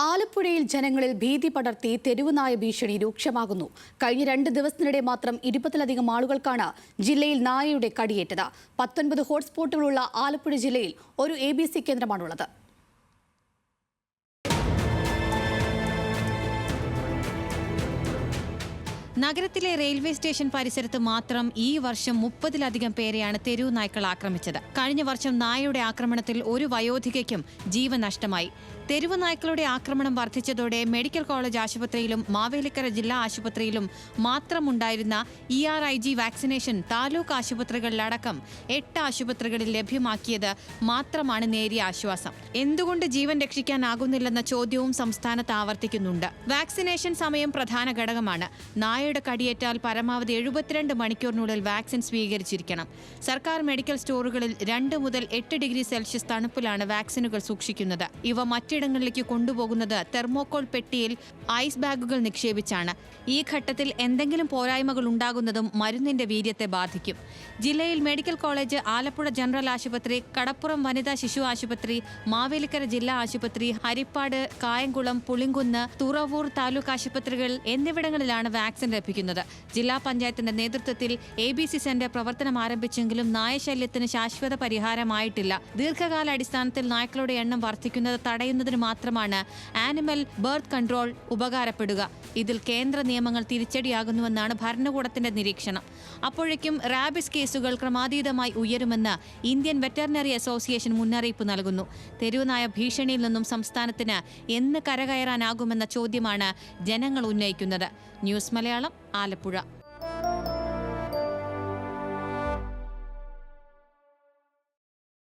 ആലപ്പുഴയിൽ ജനങ്ങളിൽ ഭീതി പടർത്തി തെരുവുനായ ഭീഷണി രൂക്ഷമാകുന്നു. കഴിഞ്ഞ 2 ദിവസത്തിനിടെ മാത്രം 20-ലധികം ആളുകൾക്കാണ് ജില്ലയിൽ നായയുടെ കടിയേറ്റത്. 19 ഹോട്ട്സ്പോട്ടുകളുള്ള ആലപ്പുഴ ജില്ലയിൽ ഒരു ABC കേന്ദ്രമാണുള്ളത്. നഗരത്തിലെ റെയിൽവേ സ്റ്റേഷൻ പരിസരത്ത് മാത്രം ഈ വർഷം 30-ലധികം പേരെയാണ് തെരുവു നായ്ക്കൾ ആക്രമിച്ചത്. കഴിഞ്ഞ വർഷം നായയുടെ ആക്രമണത്തിൽ ഒരു വയോധികയ്ക്കും ജീവൻ നഷ്ടമായി. തെരുവു നായ്ക്കളുടെ ആക്രമണം വർദ്ധിച്ചതോടെ മെഡിക്കൽ കോളേജ് ആശുപത്രിയിലും മാവേലിക്കര ജില്ലാ ആശുപത്രിയിലും മാത്രമുണ്ടായിരുന്ന ERIG വാക്സിനേഷൻ താലൂക്ക് ആശുപത്രികളിലടക്കം 8 ആശുപത്രികളിൽ ലഭ്യമാക്കിയത് മാത്രമാണ് നേരിയ ആശ്വാസം. എന്തുകൊണ്ട് ജീവൻ രക്ഷിക്കാനാകുന്നില്ലെന്ന ചോദ്യവും സംസ്ഥാനത്ത് ആവർത്തിക്കുന്നുണ്ട്. വാക്സിനേഷൻ സമയം പ്രധാന ഘടകമാണ്. നായയുടെ കടിയേറ്റാൽ പരമാവധി 72 മണിക്കൂറിനുള്ളിൽ വാക്സിൻ സ്വീകരിച്ചിരിക്കണം. സർക്കാർ മെഡിക്കൽ സ്റ്റോറുകളിൽ 2 മുതൽ 8 ഡിഗ്രി സെൽഷ്യസ് തണുപ്പിലാണ് വാക്സിനുകൾ സൂക്ഷിക്കുന്നത്. ഇവ മറ്റിടങ്ങളിലേക്ക് കൊണ്ടുപോകുന്നത് തെർമോകോൾ പെട്ടിയിൽ ഐസ് ബാഗുകൾ നിക്ഷേപിച്ചാണ്. ഈ ഘട്ടത്തിൽ എന്തെങ്കിലും പോരായ്മകൾ ഉണ്ടാകുന്നതും മരുന്നിന്റെ വീര്യത്തെ ബാധിക്കും. ജില്ലയിൽ മെഡിക്കൽ കോളേജ്, ആലപ്പുഴ ജനറൽ ആശുപത്രി, കടപ്പുറം വനിതാ ശിശു ആശുപത്രി, മാവേലിക്കര ജില്ലാ ആശുപത്രി, ഹരിപ്പാട്, കായംകുളം, പുളിങ്കുന്ന്, തുറവൂർ താലൂക്ക് ആശുപത്രികൾ എന്നിവിടങ്ങളിലാണ് വാക്സിൻ ലഭിക്കുന്നത്. ജില്ലാ പഞ്ചായത്തിന്റെ നേതൃത്വത്തിൽ ABC സെന്റർ പ്രവർത്തനം ആരംഭിച്ചെങ്കിലും നായശല്യത്തിന് ശാശ്വത പരിഹാരമായിട്ടില്ല. ദീർഘകാലാടിസ്ഥാനത്തിൽ നായ്ക്കളുടെ എണ്ണം വർദ്ധിക്കുന്നത് തടയുന്നതിന് മാത്രമാണ് ആനിമൽ ബർത്ത് കൺട്രോൾ ഉപകാരപ്പെടുക. ഇതിൽ കേന്ദ്ര നിയമങ്ങൾ തിരിച്ചടിയാകുന്നുവെന്നാണ് ഭരണകൂടത്തിന്റെ നിരീക്ഷണം. അപ്പോഴേക്കും റാബിസ് കേസുകൾ ക്രമാതീതമായി ഉയരുമെന്ന് ഇന്ത്യൻ വെറ്ററിനറി അസോസിയേഷൻ മുന്നറിയിപ്പ് നൽകുന്നു. തെരുവുനായ ഭീഷണിയിൽ നിന്നും സംസ്ഥാനത്തിന് എന്ന് കരകയറാനാകുമെന്ന ചോദ്യമാണ് ജനങ്ങൾ ഉന്നയിക്കുന്നത്. ന്യൂസ് മലയാളം, ആലപ്പുഴ.